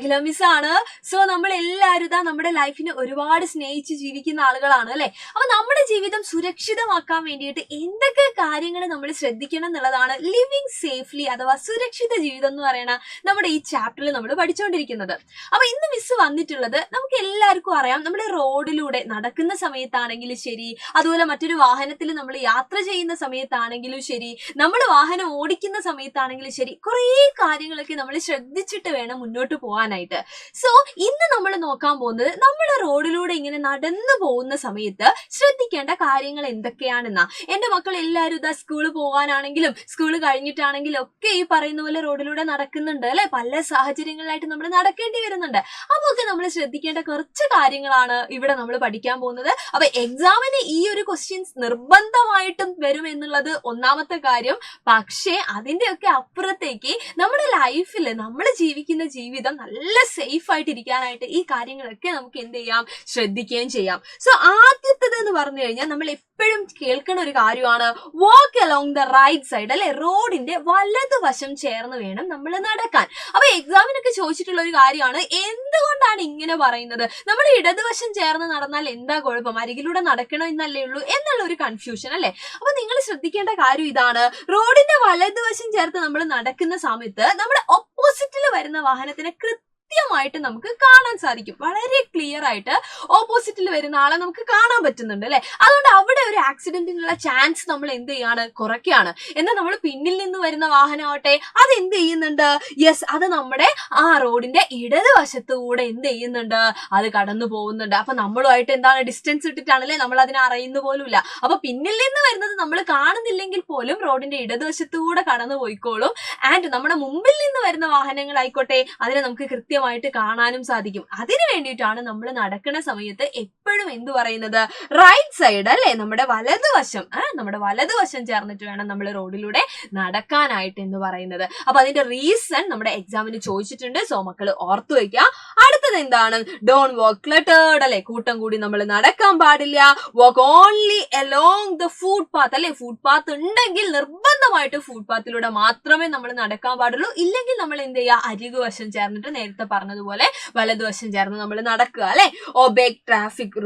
അഖില മിസ്സാണ്. So നമ്മൾ എല്ലാവരും നമ്മുടെ ലൈഫിനെ ഒരുപാട് സ്നേഹിച്ച് ജീവിക്കുന്ന ആളുകളാണ് അല്ലെ. അപ്പൊ നമ്മുടെ ജീവിതം സുരക്ഷിതമാക്കാൻ വേണ്ടിയിട്ട് എന്തൊക്കെ കാര്യങ്ങൾ നമ്മൾ ശ്രദ്ധിക്കണം എന്നുള്ളതാണ് ലിവിങ് സേഫ്ലി അഥവാ സുരക്ഷിത ജീവിതം എന്ന് പറയുന്ന നമ്മുടെ ഈ ചാപ്റ്ററിൽ നമ്മൾ പഠിച്ചുകൊണ്ടിരിക്കുന്നത്. അപ്പൊ ഇന്ന് മിസ് വന്നിട്ടുള്ളത് നമുക്ക് എല്ലാവർക്കും അറിയാം, നമ്മുടെ റോഡിലൂടെ നടക്കുന്ന സമയത്താണെങ്കിലും ശരി, അതുപോലെ മറ്റൊരു വാഹനത്തിൽ നമ്മൾ യാത്ര ചെയ്യുന്ന സമയത്താണെങ്കിലും ശരി, നമ്മൾ വാഹനം ഓടിക്കുന്ന സമയത്താണെങ്കിലും ശരി, കുറേ കാര്യങ്ങളൊക്കെ നമ്മൾ ശ്രദ്ധിച്ചിട്ട് വേണം മുന്നോട്ട് പോകാനായിട്ട്. സോ ഇന്ന് നമ്മൾ നോക്കാൻ പോകുന്നത് നമ്മൾ റോഡിലൂടെ ഇങ്ങനെ നടന്നു പോകുന്ന സമയത്ത് ശ്രദ്ധിക്കേണ്ട കാര്യങ്ങൾ എന്തൊക്കെയാണെന്നാ. എന്റെ മക്കൾ എല്ലാവരും ഇതാ സ്കൂളിൽ പോകാനാണെങ്കിലും സ്കൂൾ കഴിഞ്ഞിട്ടാണെങ്കിലും ഒക്കെ ഈ പറയുന്ന പോലെ റോഡിലൂടെ നടക്കുന്നുണ്ട് അല്ലെ. പല സാഹചര്യങ്ങളിലായിട്ട് നമ്മൾ നടക്കേണ്ടി വരുന്നുണ്ട്. അപ്പൊ ഒക്കെ നമ്മൾ ശ്രദ്ധിക്കേണ്ട കുറച്ച് കാര്യങ്ങളാണ് ഇവിടെ നമ്മൾ പഠിക്കാൻ പോകുന്നത്. അപ്പൊ എക്സാമിന് ഈ ഒരു ക്വസ്റ്റ്യൻസ് നിർബന്ധമായിട്ടും വരും എന്നുള്ളത് ഒന്നാമത്തെ കാര്യം. പക്ഷേ അതിന്റെയൊക്കെ അപ്പുറത്തേക്ക് നമ്മുടെ ലൈഫിൽ നമ്മൾ ജീവിക്കുന്ന ജീവിതം നല്ല സേഫ് ആയിട്ട് ഇരിക്കാനായിട്ട് ഈ കാര്യങ്ങളൊക്കെ നമുക്ക് എന്ത് ചെയ്യാം, ശ്രദ്ധിക്കുകയും ചെയ്യാം. സോ ആദ്യത്തേത് എന്ന് പറഞ്ഞു കഴിഞ്ഞാൽ നമ്മൾ എപ്പോഴും കേൾക്കുന്ന ഒരു കാര്യമാണ് walk along the right side അല്ലെ. റോഡിന്റെ വലതുവശം ചേർന്ന് വേണം നമ്മൾ നടക്കാൻ. അപ്പൊ എക്സാമിനൊക്കെ ചോദിച്ചിട്ടുള്ള ഒരു കാര്യമാണ്, എന്തുകൊണ്ടാണ് ഇങ്ങനെ പറയുന്നത്? നമ്മൾ ഇടതുവശം ചേർന്ന് നടന്നാൽ എന്താ കുഴപ്പം, അരികിലൂടെ നടക്കണം എന്നല്ലേ ഉള്ളൂ എന്നുള്ള ഒരു കൺഫ്യൂഷൻ അല്ലെ. അപ്പൊ നിങ്ങൾ ശ്രദ്ധിക്കേണ്ട കാര്യം ഇതാണ്, റോഡിന്റെ വലതുവശം ചേർത്ത് നമ്മൾ നടക്കുന്ന സമയത്ത് നമ്മുടെ ഓപ്പോസിറ്റിൽ വരുന്ന വാഹനത്തിനെ കൃത്യമായിട്ട് നമുക്ക് കാണാൻ സാധിക്കും. വളരെ ക്ലിയർ ആയിട്ട് ഓപ്പോസിറ്റിൽ വരുന്ന ആളെ നമുക്ക് കാണാൻ പറ്റുന്നുണ്ട് അല്ലെ. അതുകൊണ്ട് അവിടെ ഒരു ആക്സിഡന്റിനുള്ള ചാൻസ് നമ്മൾ എന്ത് ചെയ്യാണ്, കുറയ്ക്കുകയാണ്. എന്നാൽ നമ്മൾ പിന്നിൽ നിന്ന് വരുന്ന വാഹനമാവട്ടെ അത് എന്ത് ചെയ്യുന്നുണ്ട്, യെസ് അത് നമ്മുടെ ആ റോഡിന്റെ ഇടതുവശത്തുകൂടെ എന്ത് ചെയ്യുന്നുണ്ട്, അത് കടന്നു പോകുന്നുണ്ട്. അപ്പൊ നമ്മളുമായിട്ട് എന്താണ് ഡിസ്റ്റൻസ് ഇട്ടിട്ടാണല്ലേ, നമ്മൾ അതിനെ അറിയുന്ന പോലുമില്ല. അപ്പൊ പിന്നിൽ നിന്ന് വരുന്നത് നമ്മൾ കാണുന്നില്ലെങ്കിൽ പോലും റോഡിന്റെ ഇടതുവശത്തുകൂടെ കടന്നു പോയിക്കോളും. ആൻഡ് നമ്മുടെ മുമ്പിൽ നിന്ന് വരുന്ന വാഹനങ്ങളായിക്കോട്ടെ അതിനെ നമുക്ക് കൃത്യമായിട്ട് കാണാനും സാധിക്കും. അതിനു വേണ്ടിയിട്ടാണ് നമ്മൾ നടക്കുന്ന സമയത്ത് എപ്പോഴും എന്ത് പറയുന്നത്, റൈറ്റ് സൈഡ് അല്ലെ, നമ്മുടെ വലതുവശം ചേർന്നിട്ട് വേണം നമ്മൾ റോഡിലൂടെ നടക്കാനായിട്ട് എന്ന് പറയുന്നത്. അപ്പൊ അതിന്റെ റീസൺ നമ്മുടെ എക്സാമിന് ചോദിച്ചിട്ടുണ്ട്. സോ മക്കൾ ഓർത്തു വെക്കുക. അടുത്തത് എന്താണ്, ഡോണ്ട് വാക്ക് ക്ലട്ടേർഡ് അല്ലെ, കൂട്ടം കൂടി നമ്മൾ നടക്കാൻ പാടില്ല. Walk only along the footpath അല്ലെ, ഫുട് പാത്ത് ഉണ്ടെങ്കിൽ നിർബന്ധമായിട്ട് ഫുട് പാത്തിലൂടെ മാത്രമേ നമ്മൾ നടക്കാൻ പാടുള്ളൂ. ഇല്ലെങ്കിൽ നമ്മൾ എന്ത് ചെയ്യുക, അരികുവശം ചേർന്നിട്ട് നേരത്തെ പറഞ്ഞതുപോലെ വലതുവശം ചേർന്ന് നമ്മൾ നടക്കുക അല്ലെ. ഒബേ ട്രാഫിക്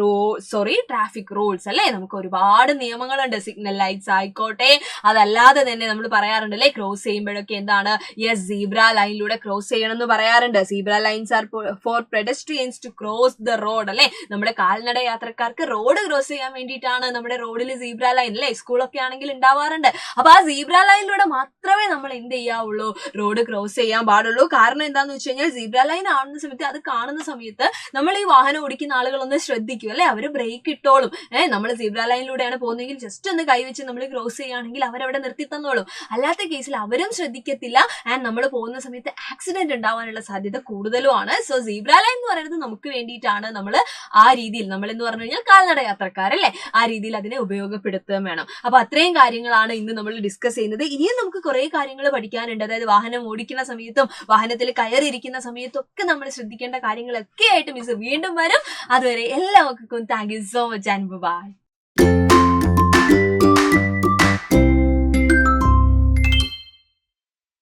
റൂൾസ് അല്ലെ. നമുക്ക് ഒരുപാട് നിയമങ്ങളുണ്ട്, സിഗ്നൽ ലൈറ്റ്സ് ആയിക്കോട്ടെ, അതല്ലാതെ തന്നെ നമ്മൾ പറയാറുണ്ട് അല്ലെ, ക്രോസ് ചെയ്യുമ്പോഴൊക്കെ എന്താണ്, യെസ് സീബ്ര ലൈനിലൂടെ ക്രോസ് ചെയ്യണം എന്ന് പറയാറുണ്ട്. Zebra lines are for pedestrians to cross the road അല്ലെ. നമ്മുടെ കാൽനട യാത്രക്കാർക്ക് റോഡ് ക്രോസ് ചെയ്യാൻ വേണ്ടിയിട്ടാണ് നമ്മുടെ റോഡിൽ സീബ്ര ലൈൻ അല്ലെ, സ്കൂളൊക്കെ ആണെങ്കിൽ ഉണ്ടാവാറുണ്ട്. അപ്പൊ ആ സീബ്ര ലൈനിലൂടെ മാത്രമേ നമ്മൾ എന്ത് ചെയ്യാവുള്ളൂ, റോഡ് ക്രോസ് ചെയ്യാൻ പാടുള്ളൂ. കാരണം എന്താന്ന് വെച്ച് കഴിഞ്ഞാൽ സീബ്ര ലൈൻ ആവുന്ന സമയത്ത്, അത് കാണുന്ന സമയത്ത് നമ്മൾ ഈ വാഹനം ഓടിക്കുന്ന ആളുകളൊന്ന് ശ്രദ്ധിക്കും അല്ലെ, അവര് ബ്രേക്ക് ഇട്ടോളും. നമ്മൾ സീബ്ര ലൈനിലൂടെയാണ് പോകുന്നതെങ്കിൽ ജസ്റ്റ് ഒന്ന് കൈവച്ച് നമ്മൾ ക്രോസ് ചെയ്യുകയാണെങ്കിൽ അവരവിടെ നിർത്തി തന്നോളും. അല്ലാത്ത കേസിൽ അവരും ശ്രദ്ധിക്കത്തില്ല ആൻഡ് നമ്മൾ പോകുന്ന സമയത്ത് ആക്സിഡന്റ് ഉണ്ടാവാനുള്ള സാധ്യത കൂടുതലുമാണ്. സോ സീബ്ര ലൈൻ എന്ന് പറയുന്നത് നമുക്ക് വേണ്ടിയിട്ടാണ്. നമ്മൾ ആ രീതിയിൽ, നമ്മൾ എന്ന് പറഞ്ഞു കഴിഞ്ഞാൽ കാൽനട യാത്രക്കാരല്ലേ, ആ രീതിയിൽ അതിനെ ഉപയോഗപ്പെടുത്തുകയും വേണം. അപ്പൊ അത്രയും കാര്യങ്ങളാണ് ഇന്ന് നമ്മൾ ഡിസ്കസ് ചെയ്യുന്നത്. ഇനിയും നമുക്ക് കുറെ കാര്യങ്ങൾ പഠിക്കാനുണ്ട്. അതായത് വാഹനം ഓടിക്കുന്ന സമയത്തും വാഹനത്തിൽ കയറിയിരിക്കുന്ന സമയത്തും ഒക്കെ നമ്മൾ ശ്രദ്ധിക്കേണ്ട കാര്യങ്ങളൊക്കെ ആയിട്ട് മിസ് വീണ്ടും വരും. അതുവരെ എല്ലാവർക്കും thank you so much and by.